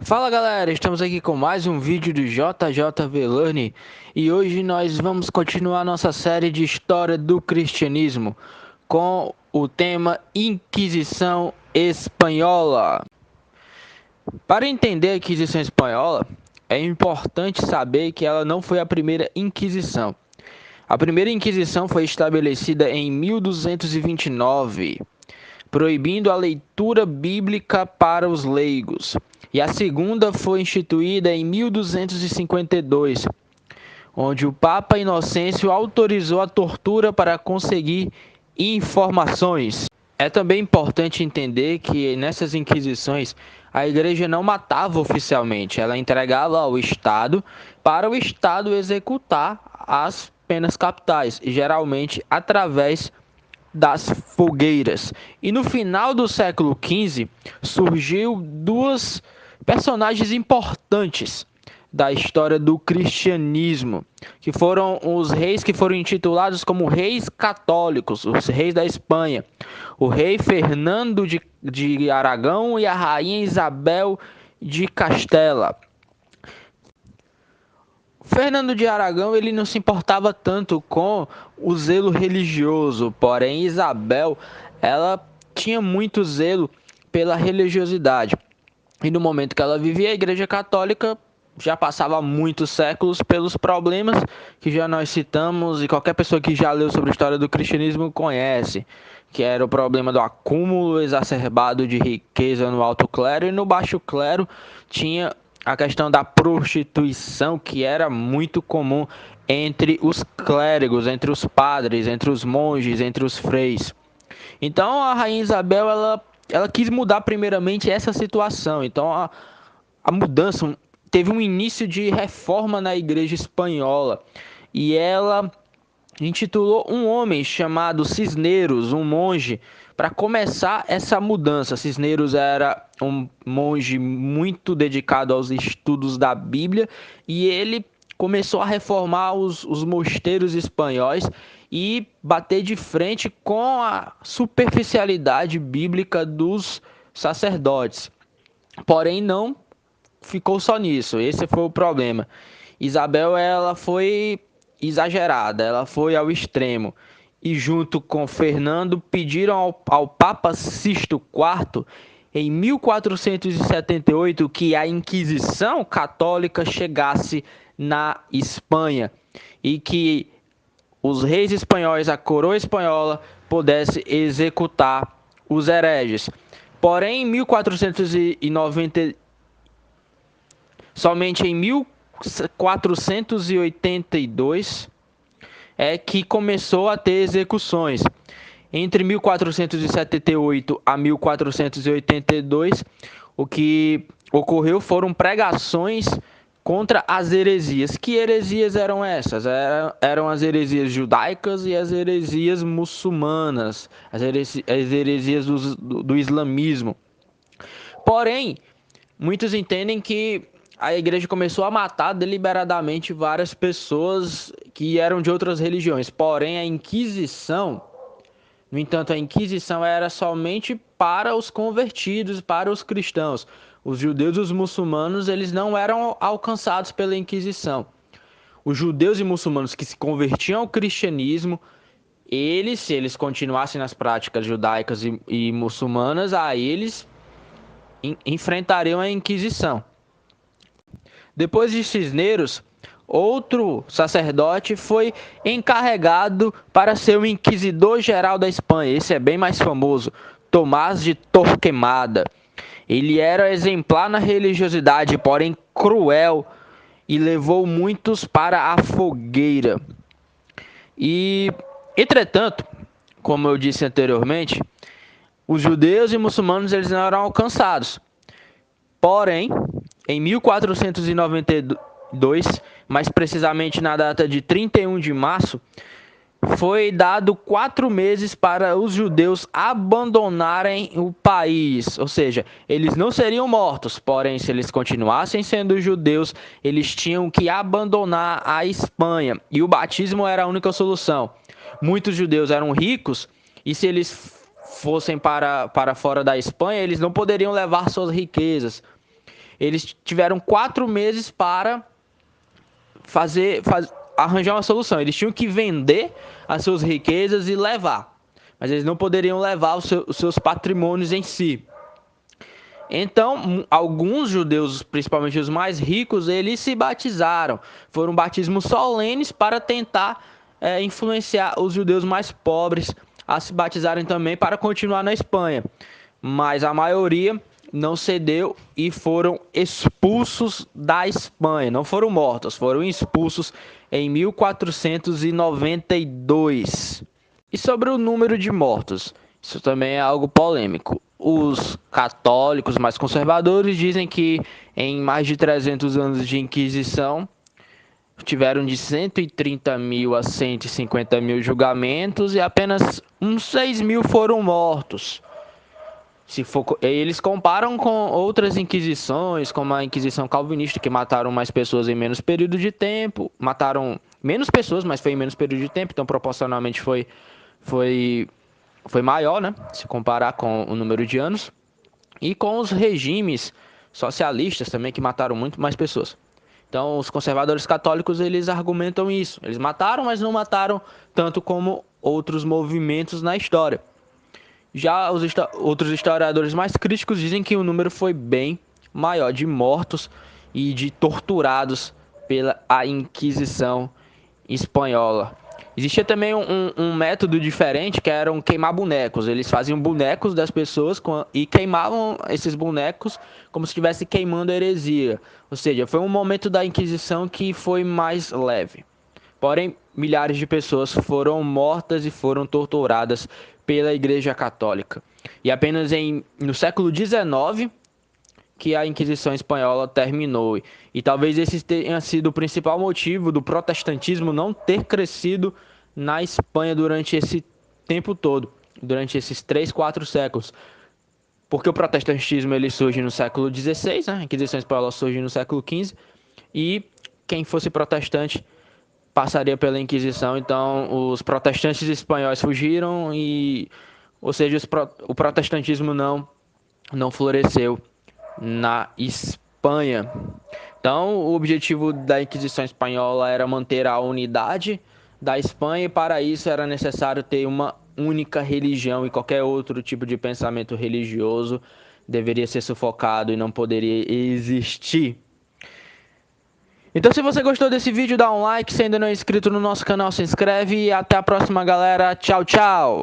Fala galera, estamos aqui com mais um vídeo do JJV Learning e hoje nós vamos continuar nossa série de história do cristianismo com o tema Inquisição Espanhola. Para entender a Inquisição Espanhola, é importante saber que ela não foi a primeira Inquisição. A primeira Inquisição foi estabelecida em 1229, proibindo a leitura bíblica para os leigos. E a segunda foi instituída em 1252, onde o Papa Inocêncio autorizou a tortura para conseguir informações. É também importante entender que nessas inquisições a igreja não matava oficialmente, ela entregava ao Estado para o Estado executar as penas capitais, geralmente através das fogueiras. E no final do século XV surgiu duas personagens importantes da história do cristianismo, que foram os reis que foram intitulados como reis católicos, os reis da Espanha, o rei Fernando de Aragão e a rainha Isabel de Castela. Fernando de Aragão ele não se importava tanto com o zelo religioso, porém Isabel ela tinha muito zelo pela religiosidade. E no momento que ela vivia, a Igreja Católica já passava muitos séculos pelos problemas que já nós citamos e qualquer pessoa que já leu sobre a história do cristianismo conhece, que era o problema do acúmulo exacerbado de riqueza no alto clero, e no baixo clero tinha a questão da prostituição, que era muito comum entre os clérigos, entre os padres, entre os monges, entre os freis. Então a rainha Isabel ela quis mudar primeiramente essa situação. Então a mudança teve um início de reforma na igreja espanhola e ela intitulou um homem chamado Cisneros, um monge, para começar essa mudança. Cisneros era um monge muito dedicado aos estudos da Bíblia e ele começou a reformar os mosteiros espanhóis e bater de frente com a superficialidade bíblica dos sacerdotes. Porém, não ficou só nisso. Esse foi o problema. Isabel ela foi exagerada, ela foi ao extremo. E junto com Fernando pediram ao Papa Sisto IV, em 1478, que a Inquisição Católica chegasse na Espanha e que os reis espanhóis, a coroa espanhola, pudesse executar os hereges. Porém, em 1490, somente em 1482 é que começou a ter execuções. Entre 1478 a 1482, o que ocorreu foram pregações contra as heresias. Que heresias eram essas? Eram as heresias judaicas e as heresias muçulmanas, as heresias do islamismo. Porém, muitos entendem que a igreja começou a matar deliberadamente várias pessoas que eram de outras religiões. Porém, a Inquisição, no entanto, a Inquisição era somente para os convertidos, para os cristãos. Os judeus e os muçulmanos, eles não eram alcançados pela Inquisição. Os judeus e muçulmanos que se convertiam ao cristianismo, se eles continuassem nas práticas judaicas e muçulmanas, aí eles enfrentariam a Inquisição. Depois de Cisneros, outro sacerdote foi encarregado para ser o inquisidor-geral da Espanha. Esse é bem mais famoso, Tomás de Torquemada. Ele era exemplar na religiosidade, porém cruel, e levou muitos para a fogueira. E, entretanto, como eu disse anteriormente, os judeus e muçulmanos eles não eram alcançados. Porém, em 1492, mais precisamente na data de 31 de março, foi dado 4 meses para os judeus abandonarem o país. Ou seja, eles não seriam mortos, porém, se eles continuassem sendo judeus, eles tinham que abandonar a Espanha. E o batismo era a única solução. Muitos judeus eram ricos e se eles fossem para fora da Espanha, eles não poderiam levar suas riquezas. eles tiveram 4 meses para arranjar uma solução. Eles tinham que vender as suas riquezas e levar, mas eles não poderiam levar os seus patrimônios em si. Então, alguns judeus, principalmente os mais ricos, eles se batizaram. Foram batismos solenes para tentar influenciar os judeus mais pobres a se batizarem também para continuar na Espanha. Mas a maioria não cedeu e foram expulsos da Espanha. Não foram mortos, foram expulsos em 1492. E sobre o número de mortos, isso também é algo polêmico. Os católicos mais conservadores dizem que em mais de 300 anos de Inquisição, tiveram de 130 mil a 150 mil julgamentos e apenas uns 6 mil foram mortos. Eles comparam com outras inquisições, como a Inquisição Calvinista, que mataram mais pessoas em menos período de tempo. Mataram menos pessoas, mas foi em menos período de tempo, então proporcionalmente foi maior, né? Se comparar com o número de anos. E com os regimes socialistas também, que mataram muito mais pessoas. Então, os conservadores católicos, eles argumentam isso. Eles mataram, mas não mataram tanto como outros movimentos na história. Já outros historiadores mais críticos dizem que o número foi bem maior de mortos e de torturados pela Inquisição espanhola. Existia também um método diferente, que eram queimar bonecos. Eles faziam bonecos das pessoas e queimavam esses bonecos como se estivesse queimando heresia. Ou seja, foi um momento da Inquisição que foi mais leve. Porém, milhares de pessoas foram mortas e foram torturadas pela Igreja Católica. E apenas no século XIX que a Inquisição Espanhola terminou. E talvez esse tenha sido o principal motivo do protestantismo não ter crescido na Espanha durante esse tempo todo, durante esses 3, 4 séculos. Porque o protestantismo ele surge no século XVI, né? A Inquisição Espanhola surge no século XV, e quem fosse protestante passaria pela Inquisição. Então os protestantes espanhóis fugiram ou seja, o protestantismo não floresceu na Espanha. Então o objetivo da Inquisição Espanhola era manter a unidade da Espanha, e para isso era necessário ter uma única religião, e qualquer outro tipo de pensamento religioso deveria ser sufocado e não poderia existir. Então, se você gostou desse vídeo, dá um like. Se ainda não é inscrito no nosso canal, se inscreve. E até a próxima, galera. Tchau, tchau!